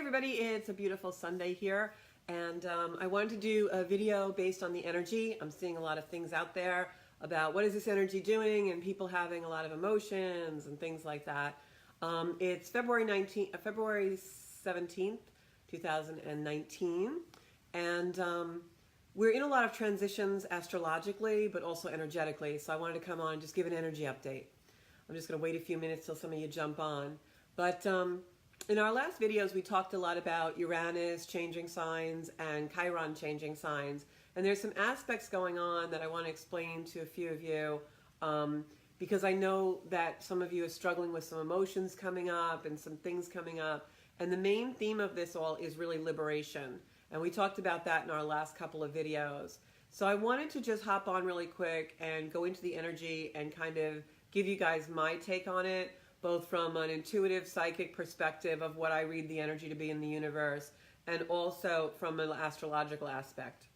everybody, it's a beautiful Sunday here, and I wanted to do a video based on the energy. I'm seeing a lot of things out there about what is this energy doing and people having a lot of emotions and things like that. It's February 17th, 2019, and we're in a lot of transitions astrologically, but also energetically, so I wanted to come on and just give an energy update. I'm just going to wait a few minutes till some of you jump on. But in our last videos, we talked a lot about Uranus changing signs and Chiron changing signs. And there's some aspects going on that I want to explain to a few of you because I know that some of you are struggling with some emotions coming up and some things coming up. And the main theme of this all is really liberation. And we talked about that in our last couple of videos. So I wanted to just hop on really quick and go into the energy and kind of give you guys my take on it, both from an intuitive psychic perspective of what I read the energy to be in the universe, and also from an astrological aspect.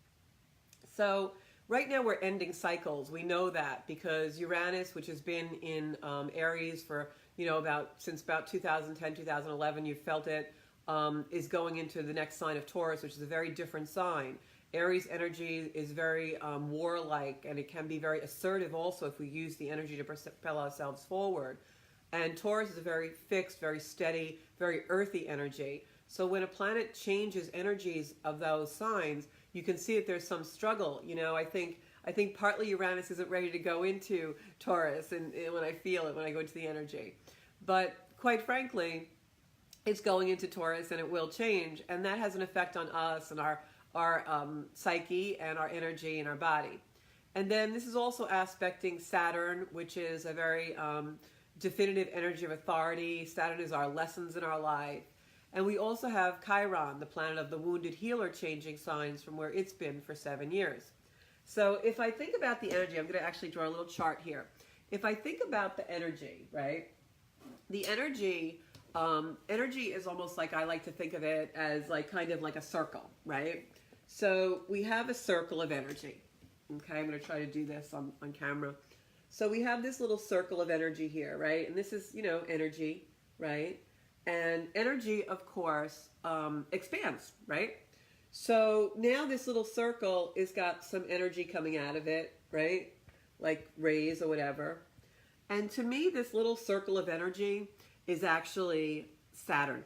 So right now we're ending cycles. We know that because Uranus, which has been in Aries for, since about 2010, 2011, you've felt it, is going into the next sign of Taurus, which is a very different sign. Aries energy is very warlike, and it can be very assertive also if we use the energy to propel ourselves forward. And Taurus is a very fixed, very steady, very earthy energy. So when a planet changes energies of those signs, you can see that there's some struggle. I think partly Uranus isn't ready to go into Taurus, and when I feel it, when I go into the energy. But quite frankly, it's going into Taurus, and it will change, and that has an effect on us and our psyche and our energy and our body. And then this is also aspecting Saturn, which is a very definitive energy of authority. Saturn is our lessons in our life. And we also have Chiron, the planet of the wounded healer, changing signs from where it's been for 7 years. So if I think about the energy, I'm going to actually draw a little chart here. If I think about the energy, right, the energy is almost like, I like to think of it as like kind of like a circle, right? So we have a circle of energy. Okay, I'm going to try to do this on camera. So we have this little circle of energy here, right? And this is, energy, right? And energy, of course, expands, right? So now this little circle has got some energy coming out of it, right? Like rays or whatever. And to me, this little circle of energy is actually Saturn.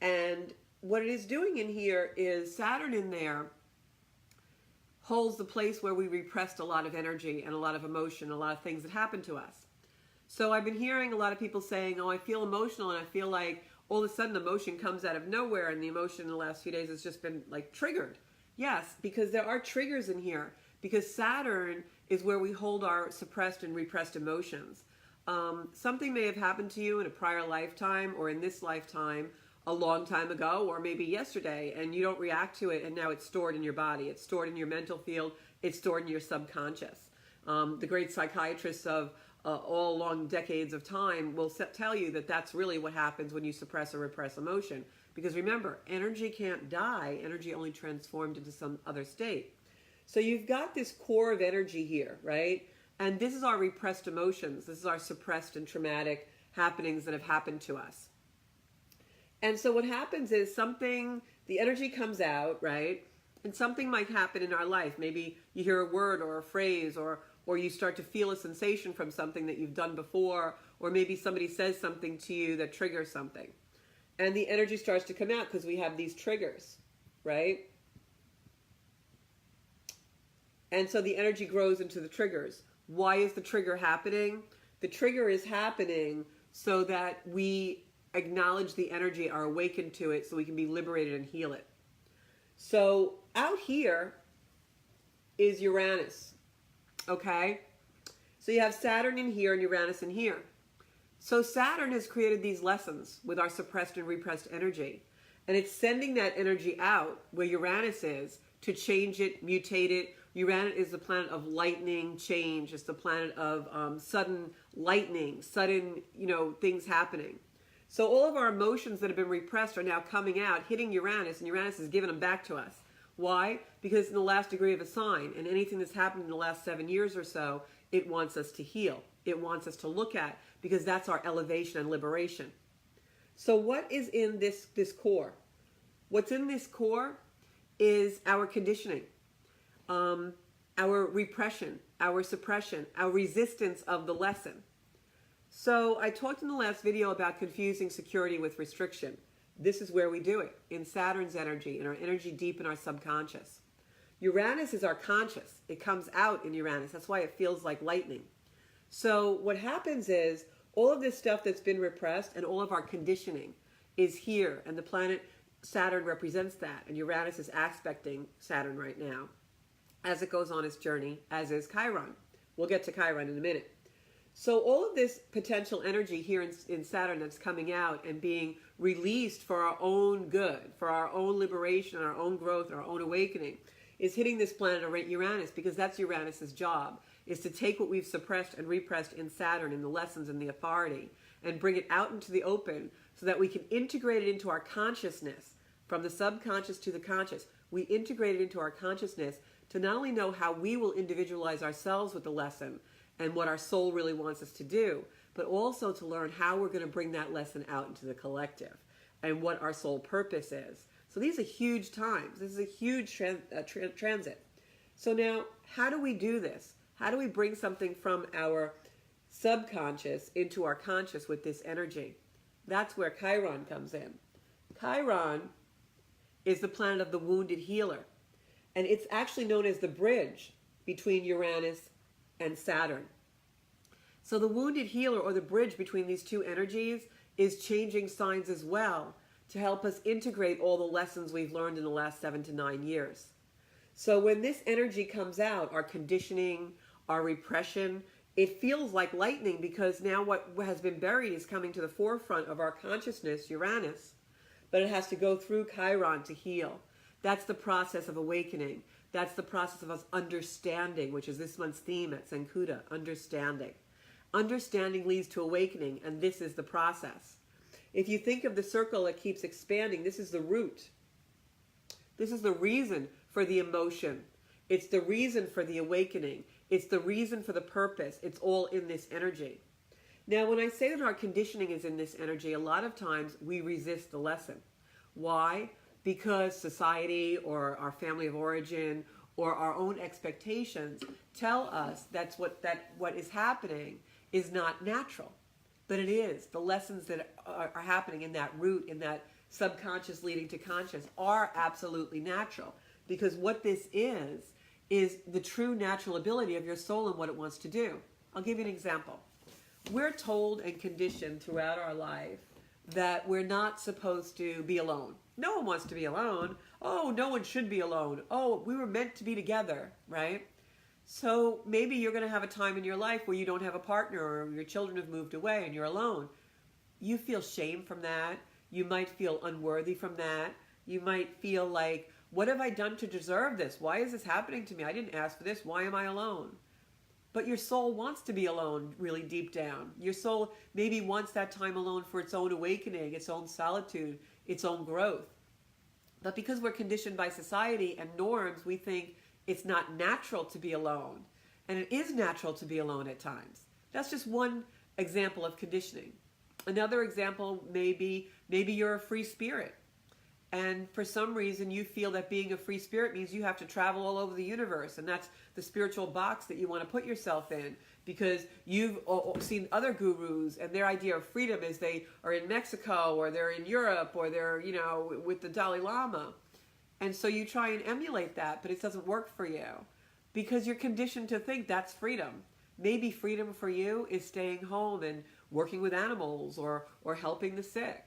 And what it is doing in here is Saturn in there holds the place where we repressed a lot of energy and a lot of emotion, a lot of things that happened to us. So I've been hearing a lot of people saying, oh, I feel emotional, and I feel like all of a sudden emotion comes out of nowhere, and the emotion in the last few days has just been like triggered. Yes, because there are triggers in here, because Saturn is where we hold our suppressed and repressed emotions. Something may have happened to you in a prior lifetime or in this lifetime a long time ago, or maybe yesterday, and you don't react to it, and now it's stored in your body. It's stored in your mental field. It's stored in your subconscious. The great psychiatrists of all long decades of time will tell you that that's really what happens when you suppress or repress emotion. Because remember, energy can't die. Energy only transformed into some other state. So you've got this core of energy here, right? And this is our repressed emotions. This is our suppressed and traumatic happenings that have happened to us. And so what happens is the energy comes out, right? And something might happen in our life. Maybe you hear a word or a phrase, or you start to feel a sensation from something that you've done before, or maybe somebody says something to you that triggers something. And the energy starts to come out because we have these triggers, right? And so the energy grows into the triggers. Why is the trigger happening? The trigger is happening so that we acknowledge the energy, are awakened to it, so we can be liberated and heal it. So out here is Uranus, okay? So you have Saturn in here and Uranus in here. So Saturn has created these lessons with our suppressed and repressed energy, and it's sending that energy out where Uranus is to change it, mutate it. Uranus is the planet of lightning change. It's the planet of sudden lightning, sudden, things happening. So all of our emotions that have been repressed are now coming out, hitting Uranus, and Uranus is giving them back to us. Why? Because it's in the last degree of a sign, and anything that's happened in the last 7 years or so, it wants us to heal. It wants us to look at, because that's our elevation and liberation. So what is in this core? What's in this core is our conditioning, our repression, our suppression, our resistance of the lesson. So I talked in the last video about confusing security with restriction. This is where we do it, in Saturn's energy, in our energy deep in our subconscious. Uranus is our conscious. It comes out in Uranus. That's why it feels like lightning. So what happens is all of this stuff that's been repressed and all of our conditioning is here, and the planet Saturn represents that, and Uranus is aspecting Saturn right now as it goes on its journey, as is Chiron. We'll get to Chiron in a minute. So all of this potential energy here in Saturn that's coming out and being released for our own good, for our own liberation, our own growth, our own awakening, is hitting this planet Uranus, because that's Uranus's job, is to take what we've suppressed and repressed in Saturn, in the lessons and the authority, and bring it out into the open so that we can integrate it into our consciousness, from the subconscious to the conscious. We integrate it into our consciousness to not only know how we will individualize ourselves with the lesson and what our soul really wants us to do, but also to learn how we're going to bring that lesson out into the collective and what our soul purpose is. So these are huge times. This is a huge transit. So now, how do we do this? How do we bring something from our subconscious into our conscious with this energy? That's where Chiron comes in. Chiron is the planet of the wounded healer. And it's actually known as the bridge between Uranus and Saturn. So the wounded healer, or the bridge between these two energies, is changing signs as well to help us integrate all the lessons we've learned in the last 7 to 9 years. So when this energy comes out, our conditioning, our repression, it feels like lightning, because now what has been buried is coming to the forefront of our consciousness, Uranus, but it has to go through Chiron to heal. That's the process of awakening. That's the process of us understanding, which is this month's theme at Sankuta, understanding. Understanding leads to awakening, and this is the process. If you think of the circle that keeps expanding, this is the root. This is the reason for the emotion. It's the reason for the awakening. It's the reason for the purpose. It's all in this energy. Now, when I say that our conditioning is in this energy, a lot of times we resist the lesson. Why? Because society or our family of origin or our own expectations tell us that what is happening is not natural. But it is. The lessons that are happening in that root, in that subconscious leading to conscious, are absolutely natural. Because what this is the true natural ability of your soul and what it wants to do. I'll give you an example. We're told and conditioned throughout our life that we're not supposed to be alone. No one wants to be alone. Oh, no one should be alone. Oh, we were meant to be together, right? So maybe you're going to have a time in your life where you don't have a partner, or your children have moved away and you're alone. You feel shame from that. You might feel unworthy from that. You might feel like, what have I done to deserve this? Why is this happening to me? I didn't ask for this. Why am I alone? But your soul wants to be alone really deep down. Your soul maybe wants that time alone for its own awakening, its own solitude, its own growth. But because we're conditioned by society and norms, we think it's not natural to be alone. And it is natural to be alone at times. That's just one example of conditioning. Another example may be, maybe you're a free spirit. And for some reason you feel that being a free spirit means you have to travel all over the universe, and that's the spiritual box that you want to put yourself in, because you've seen other gurus and their idea of freedom is they are in Mexico, or they're in Europe, or they're, with the Dalai Lama. And so you try and emulate that, but it doesn't work for you because you're conditioned to think that's freedom. Maybe freedom for you is staying home and working with animals or helping the sick.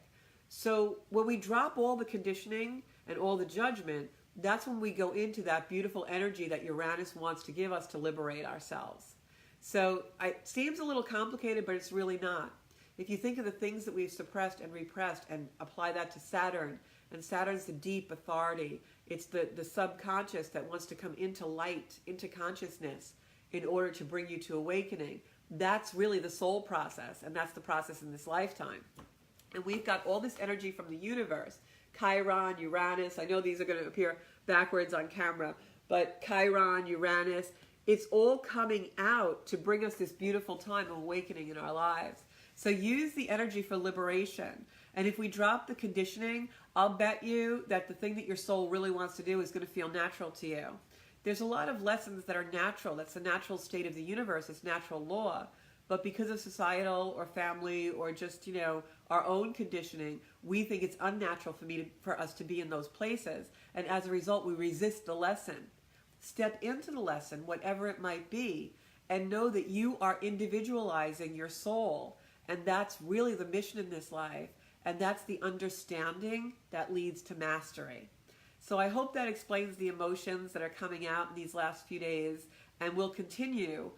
So when we drop all the conditioning and all the judgment, that's when we go into that beautiful energy that Uranus wants to give us to liberate ourselves. So it seems a little complicated, but it's really not. If you think of the things that we've suppressed and repressed and apply that to Saturn, and Saturn's the deep authority, it's the subconscious that wants to come into light, into consciousness in order to bring you to awakening. That's really the soul process, and that's the process in this lifetime. And we've got all this energy from the universe. Chiron, Uranus, I know these are going to appear backwards on camera, but Chiron, Uranus, it's all coming out to bring us this beautiful time of awakening in our lives. So use the energy for liberation. And if we drop the conditioning, I'll bet you that the thing that your soul really wants to do is going to feel natural to you. There's a lot of lessons that are natural. That's the natural state of the universe. It's natural law. But because of societal or family or just, our own conditioning, we think it's unnatural for us to be in those places. And as a result, we resist the lesson. Step into the lesson, whatever it might be, and know that you are individualizing your soul. And that's really the mission in this life. And that's the understanding that leads to mastery. So I hope that explains the emotions that are coming out in these last few days, and will continue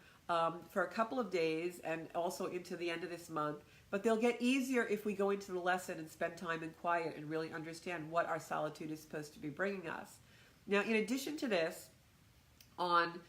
for a couple of days and also into the end of this month. But they'll get easier if we go into the lesson and spend time in quiet and really understand what our solitude is supposed to be bringing us. Now, in addition to this, on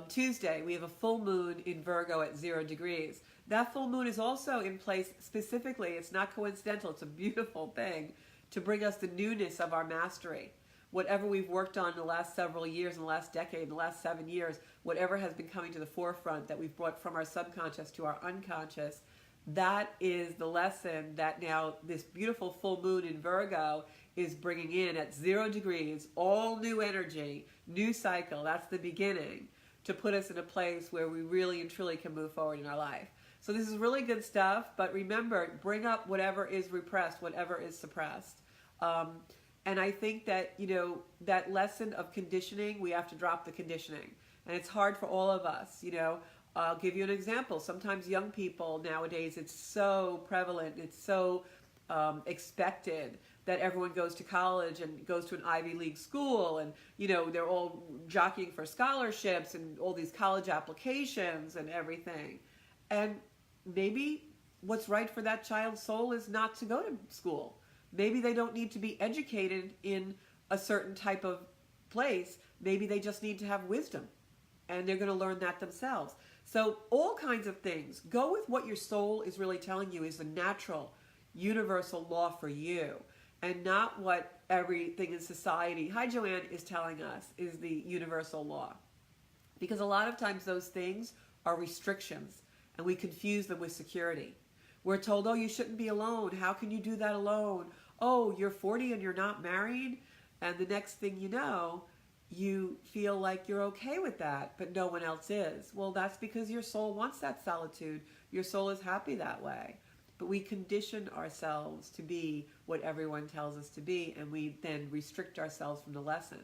Tuesday, we have a full moon in Virgo at 0 degrees. That full moon is also in place specifically, it's not coincidental, it's a beautiful thing, to bring us the newness of our mastery. Whatever we've worked on in the last several years, in the last decade, in the last 7 years, whatever has been coming to the forefront that we've brought from our subconscious to our unconscious, that is the lesson that now this beautiful full moon in Virgo is bringing in at 0 degrees, all new energy, new cycle. That's the beginning to put us in a place where we really and truly can move forward in our life. So this is really good stuff, but remember, bring up whatever is repressed, whatever is suppressed. And I think that, that lesson of conditioning, we have to drop the conditioning. And it's hard for all of us, I'll give you an example. Sometimes young people nowadays, it's so prevalent, it's so expected that everyone goes to college and goes to an Ivy League school, and they're all jockeying for scholarships and all these college applications and everything. And maybe what's right for that child's soul is not to go to school. Maybe they don't need to be educated in a certain type of place. Maybe they just need to have wisdom, and they're going to learn that themselves. So all kinds of things. Go with what your soul is really telling you is the natural, universal law for you, and not what everything in society, hi Joanne, is telling us is the universal law. Because a lot of times those things are restrictions, and we confuse them with security. We're told, oh, you shouldn't be alone. How can you do that alone? Oh, you're 40 and you're not married? And the next thing you know, you feel like you're okay with that, but no one else is. Well, that's because your soul wants that solitude. Your soul is happy that way. But we condition ourselves to be what everyone tells us to be, and we then restrict ourselves from the lesson.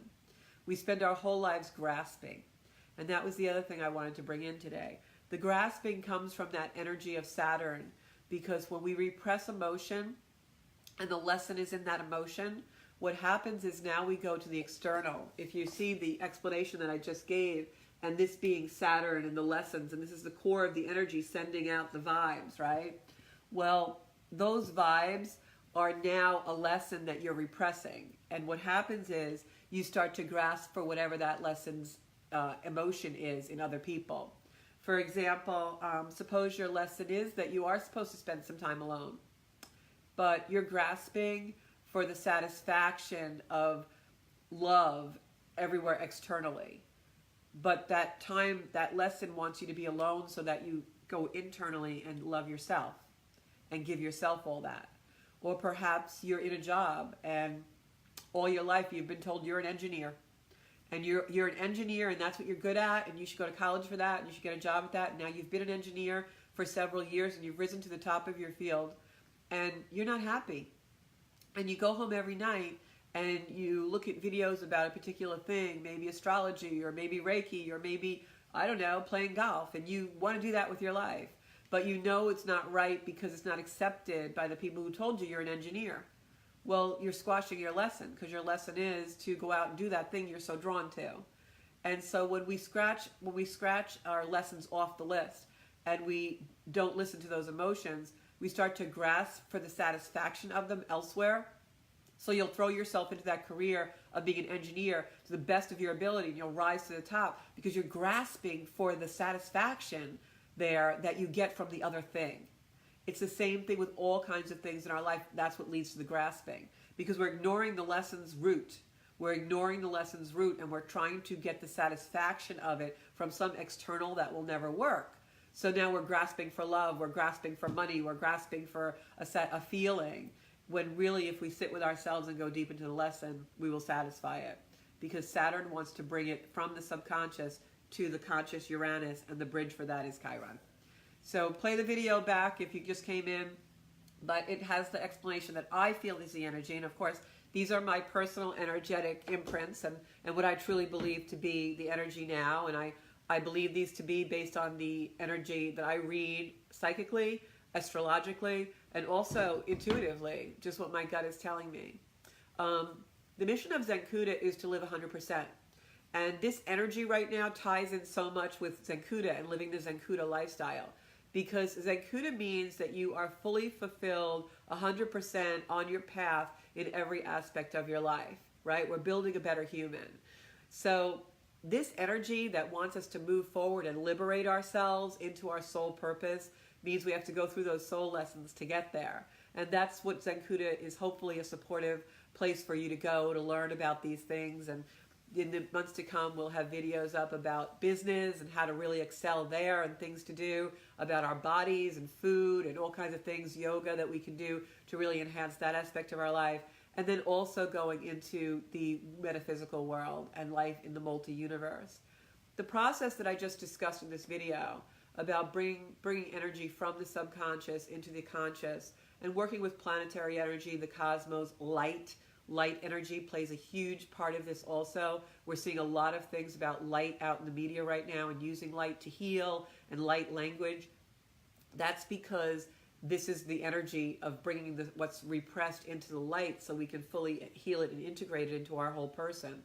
We spend our whole lives grasping. And that was the other thing I wanted to bring in today. The grasping comes from that energy of Saturn, because when we repress emotion and the lesson is in that emotion, what happens is now we go to the external. If you see the explanation that I just gave, and this being Saturn and the lessons, and this is the core of the energy sending out the vibes, right? Well, those vibes are now a lesson that you're repressing. And what happens is you start to grasp for whatever that lesson's emotion is in other people. For example, suppose your lesson is that you are supposed to spend some time alone, but you're grasping for the satisfaction of love everywhere externally. But that time, that lesson wants you to be alone so that you go internally and love yourself and give yourself all that. Or perhaps you're in a job and all your life you've been told you're an engineer. And you're an engineer, and that's what you're good at, and you should go to college for that, and you should get a job at that. And now you've been an engineer for several years, and you've risen to the top of your field, and you're not happy. And you go home every night, and you look at videos about a particular thing, maybe astrology, or maybe Reiki, or maybe, I don't know, playing golf, and you want to do that with your life. But you know it's not right because it's not accepted by the people who told you you're an engineer. Well, you're squashing your lesson, because your lesson is to go out and do that thing you're so drawn to. And so when we scratch our lessons off the list and we don't listen to those emotions, we start to grasp for the satisfaction of them elsewhere. So you'll throw yourself into that career of being an engineer to the best of your ability, and you'll rise to the top because you're grasping for the satisfaction there that you get from the other thing. It's the same thing with all kinds of things in our life. That's what leads to the grasping, because we're ignoring the lesson's root. We're ignoring the lesson's root, and we're trying to get the satisfaction of it from some external that will never work. So now we're grasping for love, we're grasping for money, we're grasping for a feeling. when really if we sit with ourselves and go deep into the lesson, we will satisfy it. Because Saturn wants to bring it from the subconscious to the conscious Uranus, and the bridge for that is Chiron. So play the video back if you just came in, but it has the explanation that I feel is the energy. And of course, these are my personal energetic imprints and what I truly believe to be the energy now. And I believe these to be based on the energy that I read psychically, astrologically, and also intuitively, just what my gut is telling me. The mission of Zenkuda is to live 100%. And this energy right now ties in so much with Zenkuda and living the Zenkuda lifestyle. Because Zenkuda means that you are fully fulfilled 100% on your path in every aspect of your life, right? We're building a better human. So this energy that wants us to move forward and liberate ourselves into our soul purpose means we have to go through those soul lessons to get there. And that's what Zenkuda is, hopefully a supportive place for you to go to learn about these things. And in the months to come, we'll have videos up about business and how to really excel there, and things to do about our bodies and food and all kinds of things, yoga that we can do to really enhance that aspect of our life. And then also going into the metaphysical world and life in the multi-universe. The process that I just discussed in this video about bringing energy from the subconscious into the conscious and working with planetary energy, the cosmos, light energy plays a huge part of this also. We're seeing a lot of things about light out in the media right now and using light to heal and light language. That's because this is the energy of bringing what's repressed into the light so we can fully heal it and integrate it into our whole person.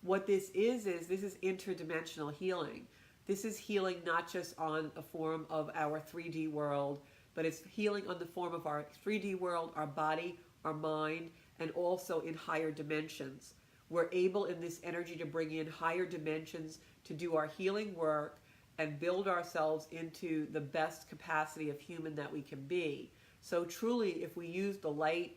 What this is this is interdimensional healing. This is healing not just on a form of our 3D world, but it's healing on the form of our 3D world, our body, our mind, and also in higher dimensions. We're able in this energy to bring in higher dimensions to do our healing work and build ourselves into the best capacity of human that we can be. So truly, if we use the light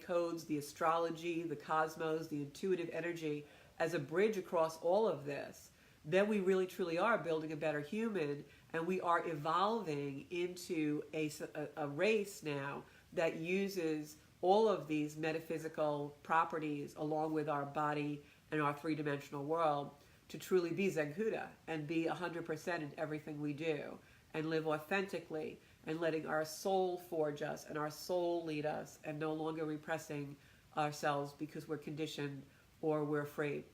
codes, the astrology, the cosmos, the intuitive energy as a bridge across all of this, then we really truly are building a better human, and we are evolving into a race now that uses all of these metaphysical properties along with our body and our three-dimensional world to truly be Zenkuda and be 100% in everything we do and live authentically and letting our soul forge us and our soul lead us and no longer repressing ourselves because we're conditioned or we're afraid.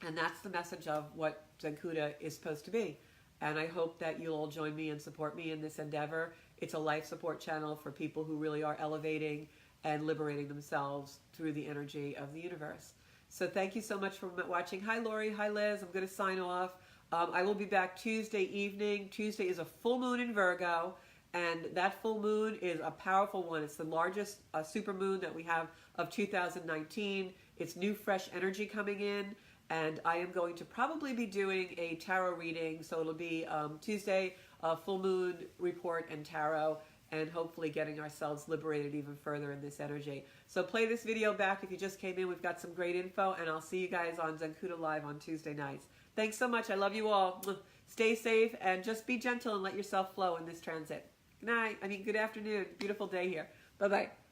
And that's the message of what Zenkuda is supposed to be. And I hope that you'll all join me and support me in this endeavor. It's a life support channel for people who really are elevating and liberating themselves through the energy of the universe. So thank you so much for watching. Hi, Lori. Hi, Liz. I'm going to sign off. I will be back Tuesday evening. Tuesday is a full moon in Virgo, and that full moon is a powerful one. It's the largest supermoon that we have of 2019. It's new, fresh energy coming in, and I am going to probably be doing a tarot reading. So it'll be Tuesday, full moon report and tarot, and hopefully getting ourselves liberated even further in this energy. So play this video back if you just came in. We've got some great info, and I'll see you guys on Zenkuda Live on Tuesday nights. Thanks so much. I love you all. Stay safe, and just be gentle and let yourself flow in this transit. Good night. Good afternoon. Beautiful day here. Bye-bye.